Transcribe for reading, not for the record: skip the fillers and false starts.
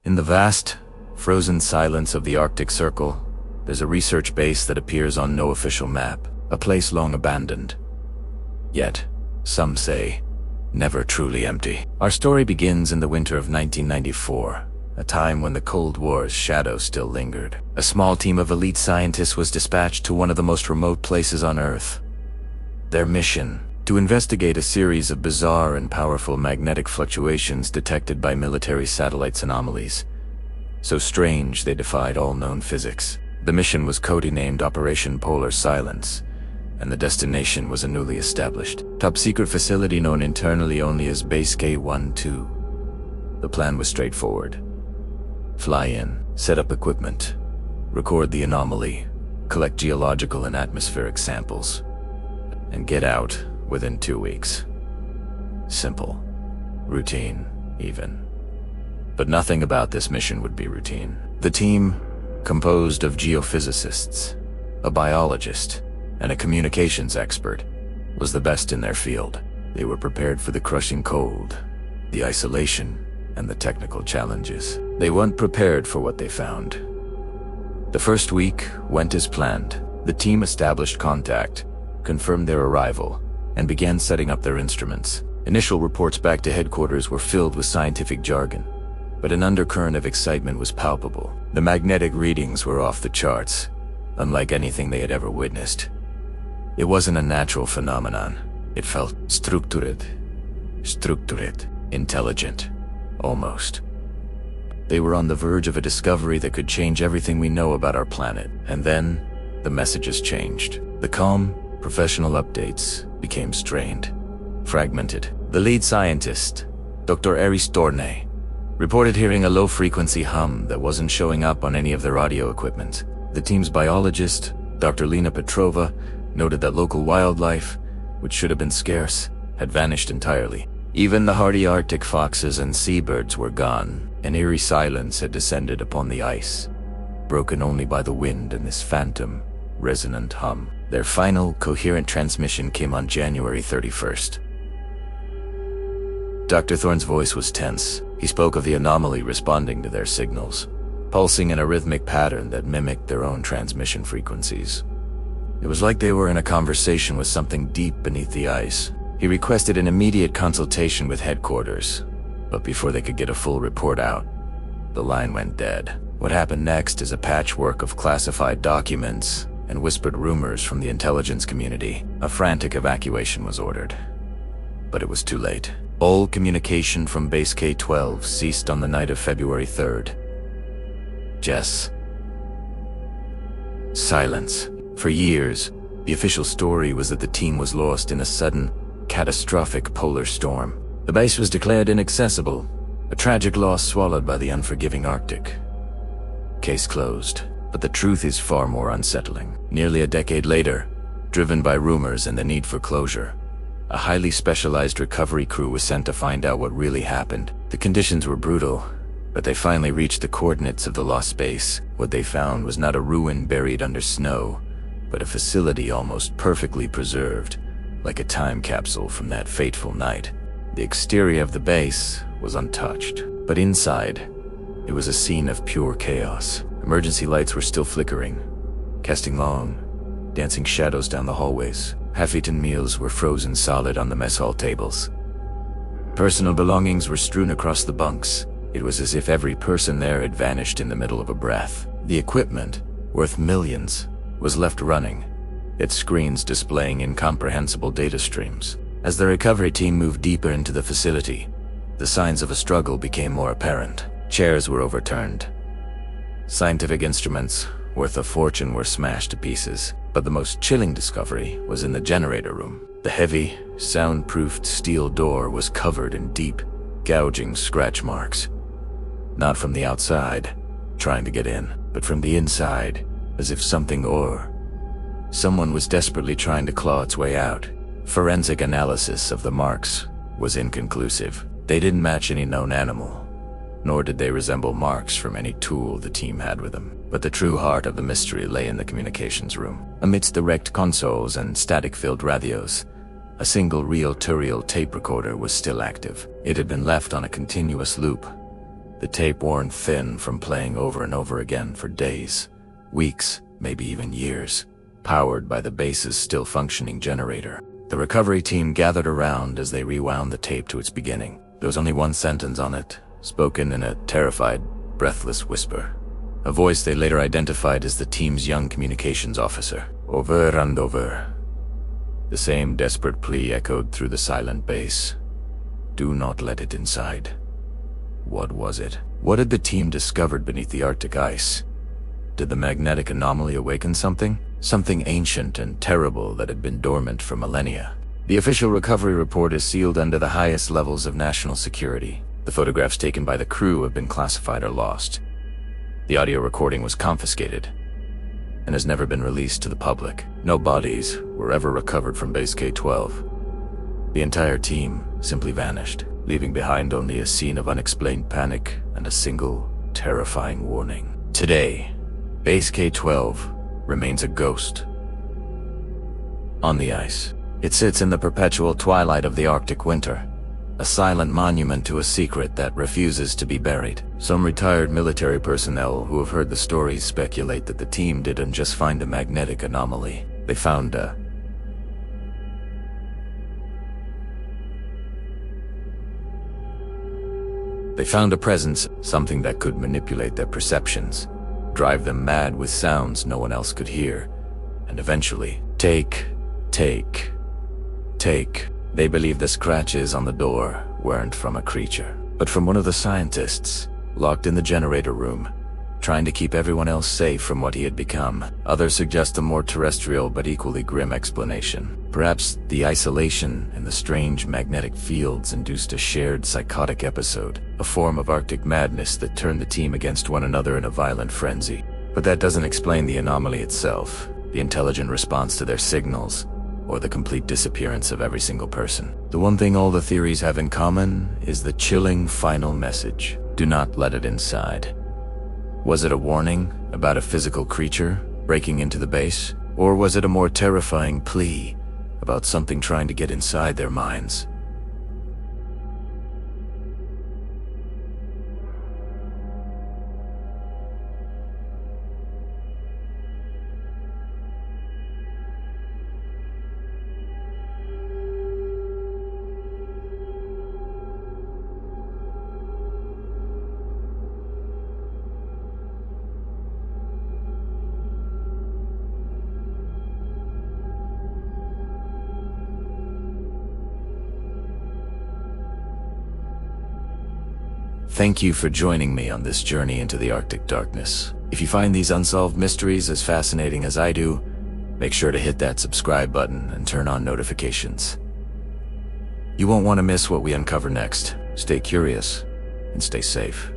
In the vast, frozen silence of the Arctic Circle, there's a research base that appears on no official map, a place long abandoned. Yet, some say, never truly empty. Our story begins in the winter of 1994, a time when the Cold War's shadow still lingered. A small team of elite scientists was dispatched to one of the most remote places on Earth. Their mission: to investigate a series of bizarre and powerful magnetic fluctuations detected by military satellites' anomalies. So strange they defied all known physics. The mission was codenamed Operation Polar Silence, and the destination was a newly established, top-secret facility known internally only as Base K-12. The plan was straightforward. Fly in, set up equipment, record the anomaly, collect geological and atmospheric samples, and get out within 2 weeks. Simple. Routine, even. But nothing about this mission would be routine. The team, composed of geophysicists, a biologist, and a communications expert, was the best in their field. They were prepared for the crushing cold, the isolation, and the technical challenges. They weren't prepared for what they found. The first week went as planned. The team established contact, confirmed their arrival, and began setting up their instruments. Initial reports back to headquarters were filled with scientific jargon, but an undercurrent of excitement was palpable. The magnetic readings were off the charts, unlike anything they had ever witnessed. It wasn't a natural phenomenon. It felt structured, intelligent, almost. They were on the verge of a discovery that could change everything we know about our planet. And then, the messages changed. The calm, professional updates became strained, fragmented. The lead scientist, Dr. Aris Tornay, reported hearing a low-frequency hum that wasn't showing up on any of their audio equipment. The team's biologist, Dr. Lena Petrova, noted that local wildlife, which should have been scarce, had vanished entirely. Even the hardy Arctic foxes and seabirds were gone. An eerie silence had descended upon the ice, broken only by the wind and this phantom, resonant hum. Their final, coherent transmission came on January 31st. Dr. Thorne's voice was tense. He spoke of the anomaly responding to their signals, pulsing in a rhythmic pattern that mimicked their own transmission frequencies. It was like they were in a conversation with something deep beneath the ice. He requested an immediate consultation with headquarters, but before they could get a full report out, the line went dead. What happened next is a patchwork of classified documents and whispered rumors from the intelligence community. A frantic evacuation was ordered, but it was too late. All communication from Base K-12 ceased on the night of February 3rd. Jess. Silence. For years, the official story was that the team was lost in a sudden, catastrophic polar storm. The base was declared inaccessible, a tragic loss swallowed by the unforgiving Arctic. Case closed, but the truth is far more unsettling. Nearly a decade later, driven by rumors and the need for closure, a highly specialized recovery crew was sent to find out what really happened. The conditions were brutal, but they finally reached the coordinates of the lost base. What they found was not a ruin buried under snow, but a facility almost perfectly preserved, like a time capsule from that fateful night. The exterior of the base was untouched, but inside, it was a scene of pure chaos. Emergency lights were still flickering, casting long, dancing shadows down the hallways. Half-eaten meals were frozen solid on the mess hall tables. Personal belongings were strewn across the bunks. It was as if every person there had vanished in the middle of a breath. The equipment, worth millions, was left running, its screens displaying incomprehensible data streams. As the recovery team moved deeper into the facility, the signs of a struggle became more apparent. Chairs were overturned. Scientific instruments, worth a fortune, were smashed to pieces. But the most chilling discovery was in the generator room. The heavy, soundproofed steel door was covered in deep, gouging scratch marks. Not from the outside, trying to get in, but from the inside, as if something or someone was desperately trying to claw its way out. Forensic analysis of the marks was inconclusive. They didn't match any known animal, nor did they resemble marks from any tool the team had with them. But the true heart of the mystery lay in the communications room. Amidst the wrecked consoles and static-filled radios, a single reel-to-reel tape recorder was still active. It had been left on a continuous loop, the tape worn thin from playing over and over again for days, weeks, maybe even years, powered by the base's still functioning generator. The recovery team gathered around as they rewound the tape to its beginning. There was only one sentence on it, spoken in a terrified, breathless whisper. A voice they later identified as the team's young communications officer. Over and over. The same desperate plea echoed through the silent base. Do not let it inside. What was it? What had the team discovered beneath the Arctic ice? Did the magnetic anomaly awaken something? Something ancient and terrible that had been dormant for millennia. The official recovery report is sealed under the highest levels of national security. The photographs taken by the crew have been classified or lost. The audio recording was confiscated and has never been released to the public. No bodies were ever recovered from Base K-12. The entire team simply vanished, leaving behind only a scene of unexplained panic and a single, terrifying warning. Today, Base K-12 remains a ghost. On the ice, it sits in the perpetual twilight of the Arctic winter, a silent monument to a secret that refuses to be buried. Some retired military personnel who have heard the stories speculate that the team didn't just find a magnetic anomaly. They found a presence, something that could manipulate their perceptions, drive them mad with sounds no one else could hear, and eventually take. They believe the scratches on the door weren't from a creature, but from one of the scientists, locked in the generator room, trying to keep everyone else safe from what he had become. Others suggest a more terrestrial but equally grim explanation. Perhaps the isolation and the strange magnetic fields induced a shared psychotic episode, a form of Arctic madness that turned the team against one another in a violent frenzy. But that doesn't explain the anomaly itself, the intelligent response to their signals, or the complete disappearance of every single person. The one thing all the theories have in common is the chilling final message. Do not let it inside. Was it a warning about a physical creature breaking into the base? Or was it a more terrifying plea about something trying to get inside their minds? Thank you for joining me on this journey into the Arctic darkness. If you find these unsolved mysteries as fascinating as I do, make sure to hit that subscribe button and turn on notifications. You won't want to miss what we uncover next. Stay curious and stay safe.